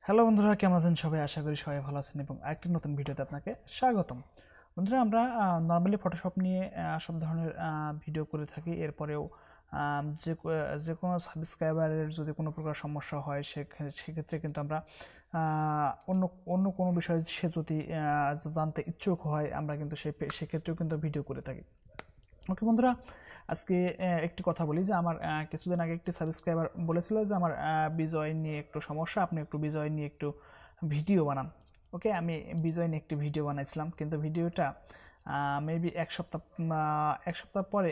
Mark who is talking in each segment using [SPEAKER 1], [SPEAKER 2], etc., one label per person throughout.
[SPEAKER 1] Hello বন্ধুরা, কেমন আছেন সবাই? আশা করি সবাই ভালো আছেন এবং আরেকটি নতুন ভিডিওতে আপনাকে স্বাগতম। বন্ধুরা, আমরা নর্মালি ফটোশপ নিয়ে সব ধরনের ভিডিও করে থাকি। এরপরেও যে কোনো সাবস্ক্রাইবারের যদি কোনো প্রকার সমস্যা হয় সেক্ষেত্রে কিন্তু আমরা অন্য অন্য কোনো বিষয়ে সে যদি জানতে ইচ্ছুক হয় আমরা কিন্তু সেক্ষেত্রেও কিন্তু ভিডিও করে থাকি। ওকে বন্ধুরা, আজকে একটি কথা বলি যে আমার কিছুদিন আগে একটি সাবস্ক্রাইবার বলেছিল যে আমার বিজয় নিয়ে একটু সমস্যা, আপনি একটু বিজয় নিয়ে একটু ভিডিও বানান। ওকে, আমি বিজয় নিয়ে একটি ভিডিও বানাইছিলাম, কিন্তু ভিডিওটা মেবি এক সপ্তাহ পরে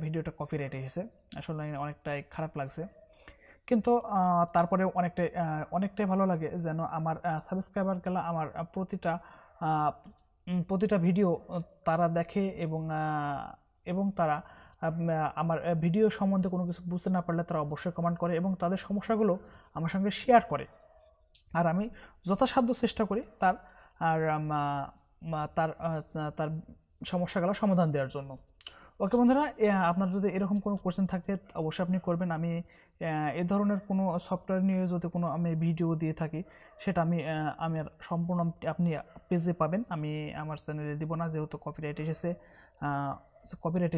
[SPEAKER 1] ভিডিওটা কপিরাইট এসেছে। আসলে অনেকটাই খারাপ লাগছে, কিন্তু তারপরে অনেকটাই ভালো লাগে যেন আমার সাবস্ক্রাইবার গেলা আমার প্রতিটা ভিডিও তারা দেখে এবং তারা আমার ভিডিও সম্বন্ধে কোনো কিছু বুঝতে না পারলে তারা অবশ্যই কমেন্ট করে এবং তাদের সমস্যাগুলো আমার সঙ্গে শেয়ার করে। আর আমি যথাসাধ্য চেষ্টা করি তার আর তার তার সমস্যাগুলো সমাধান দেওয়ার জন্য। ওকে বন্ধুরা, আপনার যদি এরকম কোনো কোশ্চেন থাকে অবশ্যই আপনি করবেন। আমি এ ধরনের কোনো সফটওয়্যার নিয়ে যদি কোনো আমি ভিডিও দিয়ে থাকি সেটা আমার সম্পূর্ণ আপনি পেজে পাবেন। আমি আমার চ্যানেলে দিব না, যেহেতু কপিরাইট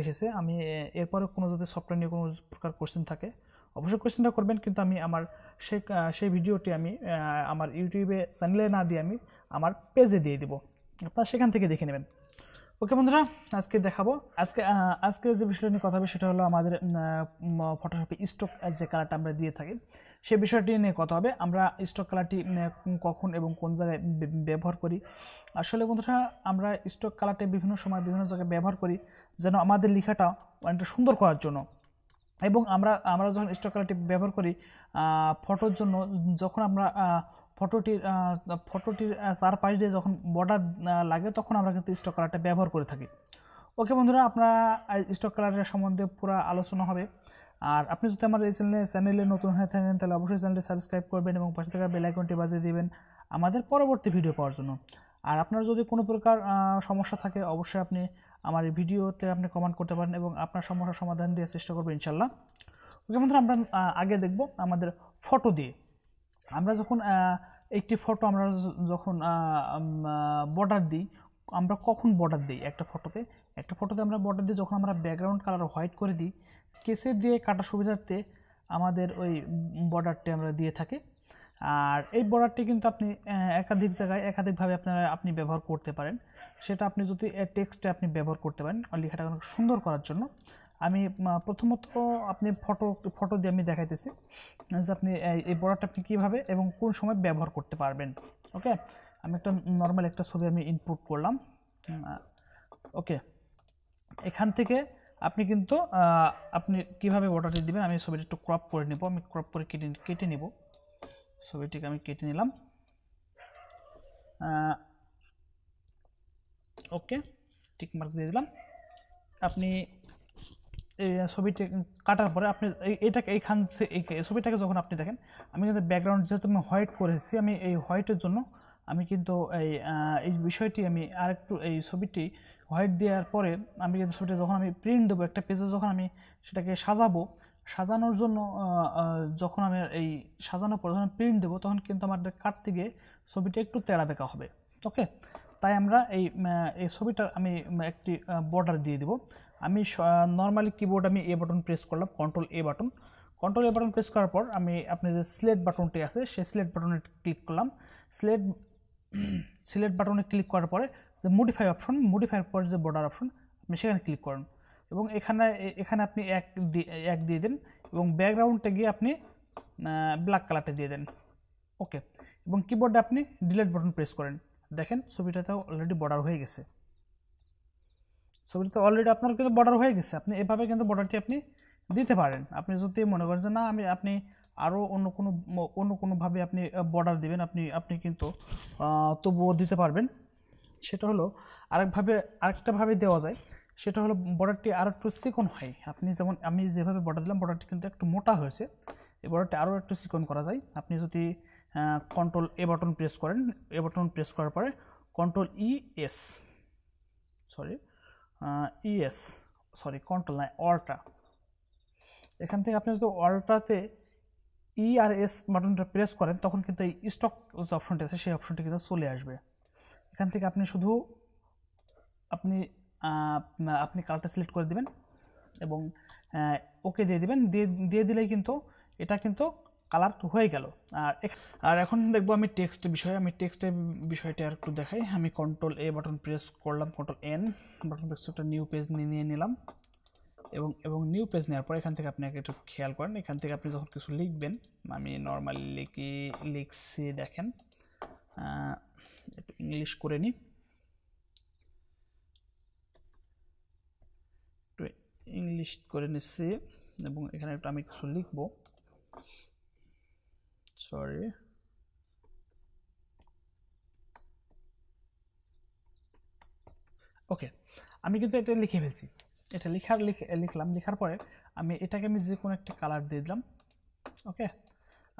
[SPEAKER 1] এসেছে। আমি এরপরে কোনো যদি সফটওয়্যার নিয়ে কোনো প্রকার কোশ্চেন থাকে অবশ্যই কোশ্চেনটা করবেন, কিন্তু আমি আমার সেই ভিডিওটি আমি আমার ইউটিউবে চ্যানেলে না দিয়ে আমি আমার পেজে দিয়ে দিব, আপনারা সেখান থেকে দেখে নেবেন। ওকে বন্ধুরা, আজকে যে বিষয়টা নিয়ে কথা হবে সেটা হলো আমাদের ফটোশপে স্টক যে কালারটা আমরা দিয়ে থাকি সেই বিষয়টি নিয়ে কথা হবে। আমরা স্টক কালারটি কখন এবং কোন জায়গায় ব্যবহার করি। আসলে বন্ধুরা, আমরা স্টক কালারটি বিভিন্ন সময় বিভিন্ন জায়গায় ব্যবহার করি যেন আমাদের লেখাটা অনেকটা সুন্দর করার জন্য। এবং আমরা যখন স্টক কালারটি ব্যবহার করি ফটোর জন্য, যখন আমরা ফটোটির চারপাশ দিয়ে যখন বর্ডার লাগে তখন আমরা কিন্তু স্টক কালারটা ব্যবহার করে থাকি। ওকে বন্ধুরা, আপনারা স্টক কালারের সম্বন্ধে পুরো আলোচনা হবে। আর আপনি যদি আমার এই চ্যানেলে নতুন হয়ে থাকেন তাহলে অবশ্যই চ্যানেলটি সাবস্ক্রাইব করবেন এবং পাশে থাকা বেল আইকনটি বাজিয়ে দিবেন আমাদের পরবর্তী ভিডিও পাওয়ার জন্য। আর আপনার যদি কোনো প্রকার সমস্যা থাকে অবশ্যই আপনি আমার এই ভিডিওতে আপনি কমেন্ট করতে পারেন এবং আপনার সমস্যার সমাধান দেওয়ার চেষ্টা করবো ইনশাল্লাহ। ওকে বন্ধুরা, আমরা আগে দেখব আমাদের ফটো দিয়ে আমরা যখন একটি ফটো আমরা যখন বর্ডার দিই, আমরা কখন বর্ডার দিই একটা ফটোতে আমরা বর্ডার দিই যখন আমরা ব্যাকগ্রাউন্ড কালার হোয়াইট করে দিই, কেসে দিয়ে কাটা সুবিধার্থে আমাদের ওই বর্ডারটি আমরা দিয়ে থাকি। আর এই বর্ডারটি কিন্তু আপনি একাধিক জায়গায় একাধিকভাবে আপনি ব্যবহার করতে পারেন। সেটা আপনি যদি টেক্সটে আপনি ব্যবহার করতে পারেন লেখাটা অনেক সুন্দর করার জন্য। আমি প্রথমত আপনি ফটো দিয়ে আমি দেখাইতেছি যে আপনি এই বর্ডারটা আপনি কীভাবে এবং কোন সময় ব্যবহার করতে পারবেন। ওকে, আমি একটা নর্মাল একটা ছবি আমি ইনপুট করলাম। ওকে, এখান থেকে আপনি কিন্তু আপনি কীভাবে বর্ডারটি দিবেন, আমি ছবিটা একটু ক্রপ করে নেব। আমি ক্রপ করে কেটে নেব, ছবিটিকে আমি কেটে নিলাম। ওকে, টিক মার্ক দিয়ে দিলাম। আপনি এই ছবিটি কাটার পরে আপনি এইখান থেকে ছবিটাকে যখন আপনি দেখেন, আমি কিন্তু ব্যাকগ্রাউন্ড যেহেতু আমি হোয়াইট করেছি, আমি এই হোয়াইটের জন্য আমি কিন্তু এই বিষয়টি আমি আরেকটু এই ছবিটি হোয়াইট দেওয়ার পরে আমি কিন্তু ছবিটা যখন আমি প্রিন্ট দেবো একটা পেজে, যখন আমি সেটাকে সাজানোর জন্য যখন আমি এই সাজানোর পর যখন প্রিন্ট দেবো তখন কিন্তু আমাদের কাটতে গিয়ে ছবিটা একটু তেড়া বেঁকা হবে। ওকে, তাই আমরা এই ছবিটার আমি একটি বর্ডার দিয়ে দেবো। আমি নর্মালি কিবোর্ড আমি এ বাটন প্রেস করলাম, কন্ট্রোল এ বাটন প্রেস করার পর আমি আপনি যে সিলেক্ট বাটনটি আছে সেই সিলেক্ট বাটনে ক্লিক করলাম। সিলেক্ট বাটনে ক্লিক করার পরে যে মডিফাইয়ের পর যে বর্ডার অপশন আপনি সেখানে ক্লিক করেন এবং এখানে আপনি এক দিয়ে দেন এবং ব্যাকগ্রাউন্ডে গিয়ে আপনি ব্ল্যাক কালারটা দিয়ে দেন। ওকে, এবং কিবোর্ডে আপনি ডিলিট বাটন প্রেস করেন। দেখেন ছবিটাতেও অলরেডি বর্ডার হয়ে গেছে। ছবিটাতে অলরেডি আপনার কিন্তু বর্ডার হয়ে গেছে। আপনি এভাবে কিন্তু বর্ডারটি আপনি দিতে পারেন। আপনি যদি মনে করেন যে না আপনি আরও অন্য কোনোভাবে আপনি বর্ডার দেবেন, আপনি কিন্তু তবুও দিতে পারবেন। সেটা হলো আরেকটাভাবে দেওয়া যায়, সেটা হলো বর্ডারটি আরও একটু চিকন হয়। আপনি যেমন আমি যেভাবে বর্ডার দিলাম বর্ডারটি কিন্তু একটু মোটা হয়েছে, এই বর্ডারটি আরও একটু চিকন করা যায়। আপনি যদি কন্ট্রোল এ বাটন প্রেস করেন, এ বাটন প্রেস করার পরে কন্ট্রোল কন্ট্রোল নয় অল্টা, এখান থেকে আপনি যদি অল্টাতে ই আর এস বাটনটা প্রেস করেন তখন কিন্তু এই স্টক যে অপশনটি আছে সেই অপশনটি কিন্তু চলে আসবে। এখান থেকে আপনি শুধু আপনি আপনি কালারটা সিলেক্ট করে দিবেন এবং ওকে দিয়ে দিবেন, দিয়ে দিলেই কিন্তু এটা কিন্তু কালার হয়ে গেল। আর এখন দেখবো আমি টেক্সটের বিষয়ে, আমি টেক্সটের বিষয়টা আর একটু দেখাই। আমি কন্ট্রোল এ বাটন প্রেস করলাম, কন্ট্রোল এন বাটন প্রেস একটা নিউ পেজ নিয়ে নিলাম এবং নিউ পেজ নেওয়ার পর এখান থেকে আপনি একটু খেয়াল করেন, এখান থেকে আপনি যখন কিছু লিখবেন, আমি নর্মালি লিখছি, দেখেন একটু ইংলিশ করে নিই, একটু ইংলিশ করে নিচ্ছি এবং এখানে একটু আমি কিছু লিখবো, সরি ওকে। আমি কিন্তু এটা লিখে ফেলছি, এটা লিখলাম, লেখার পরে আমি এটাকে যে কোনো একটা কালার দিয়ে দিলাম, ওকে।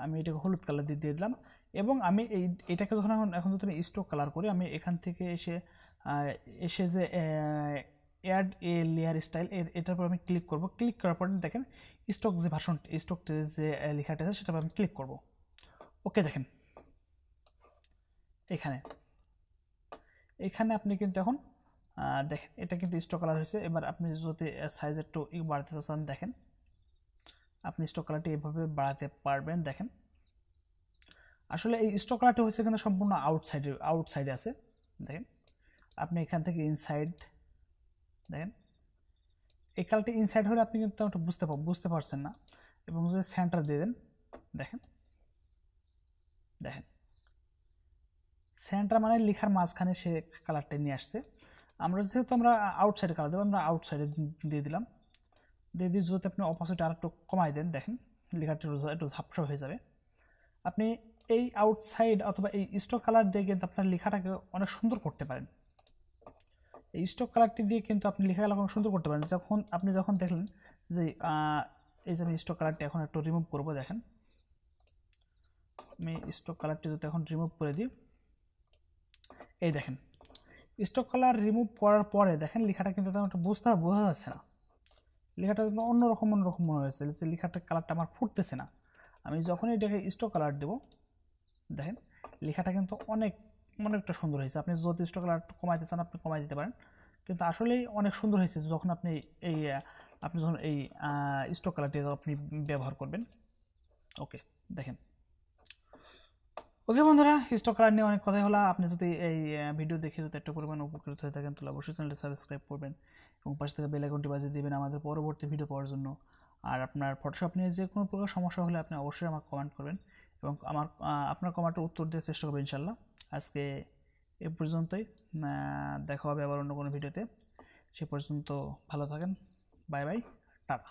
[SPEAKER 1] আমি এটাকে হলুদ কালার দিয়ে দিলাম এবং আমি এটাকে যখন এখন যদি আমি স্ট্রোক কালার করি, আমি এখান থেকে এসে যে অ্যাড এ লেয়ার স্টাইল এটার উপর আমি ক্লিক করব। ক্লিক করার পরে দেখেন স্টক যে ভার্সন, স্টক যে লেখাটা আছে সেটার উপর আমি ক্লিক করব, ওকে। দেখেন এখানে আপনি কিন্তু এখন দেখেন এটা কিন্তু স্টক কালার হয়েছে। এবার আপনি যদি সাইজ একটু বাড়াতে চান, দেখেন আপনি স্টক কালারটি এভাবে বাড়াতে পারবেন। দেখেন আসলে এই স্টক কালারটি হচ্ছে কিন্তু সম্পূর্ণ আউটসাইডে আছে। দেখেন আপনি এখান থেকে ইনসাইড, দেখেন এই কালারটি ইনসাইড হলে আপনি কিন্তু ওটা বুঝতে পারছেন না, এবং যদি সেন্টার দিয়ে দেন, দেখেন সেন্টার মানে লেখার মাঝখানে সে কালারটা নিয়ে আসছে। যেহেতু আমরা আউটসাইডে কালার দেবো, আমরা আউটসাইডে দিয়ে দিলাম, দিয়ে যদি আপনি অপোজিট আর একটু কমাই দেন, দেখেন লেখাটা একটু ঝাপসা হয়ে যাবে। আপনি এই আউটসাইড অথবা এই স্টক কালার দিয়ে কিন্তু আপনার লেখাটাকে অনেক সুন্দর করতে পারেন। এই স্টক কালারটি দিয়ে কিন্তু আপনি লেখাগুলো অনেক সুন্দর করতে পারেন। যখন দেখলেন যে এই যে আমি স্টক কালারটি এখন একটু রিমুভ করবো, দেখেন আমি স্টক কালারটি যদি এখন রিমুভ করে দিই, এই দেখেন স্টক কালার রিমুভ করার পরে দেখেন লেখাটা কিন্তু তেমন একটা বোঝা যাচ্ছে না, লেখাটা অন্যরকম মনে হয়েছে, যে লেখাটার কালারটা আমার ফুটতেছে না। আমি যখন এটাকে স্টক কালার দেবো, দেখেন লেখাটা কিন্তু অনেকটা সুন্দর হয়েছে। আপনি যদি স্টক কালার কমাইতে চান আপনি কমাই দিতে পারেন, কিন্তু আসলেই অনেক সুন্দর হয়েছে যখন আপনি যখন এই স্টক কালারটি আপনি ব্যবহার করবেন, ওকে। দেখেন ওকে বন্ধুরা, স্টক কালার নিয়ে অনেক কথাই হলো। আপনি যদি এই ভিডিও দেখে যদি একটা পরিমাণ উপকৃত হয়ে থাকেন তাহলে অবশ্যই চ্যানেলটি সাবস্ক্রাইব করবেন এবং পাশে থেকে বেল আইকনটি বাজিয়ে দিবেন আমাদের পরবর্তী ভিডিও পাওয়ার জন্য। আর আপনার ফটোশপ নিয়ে যে কোনো প্রকার সমস্যা হলে আপনি অবশ্যই আমাকে কমেন্ট করবেন এবং আপনার কমেন্টের উত্তর দেওয়ার চেষ্টা করবেন ইনশাল্লাহ। আজকে এ পর্যন্তই, দেখা হবে আবার অন্য কোনো ভিডিওতে। সে পর্যন্ত ভালো থাকেন, বাই বাই, টাটা।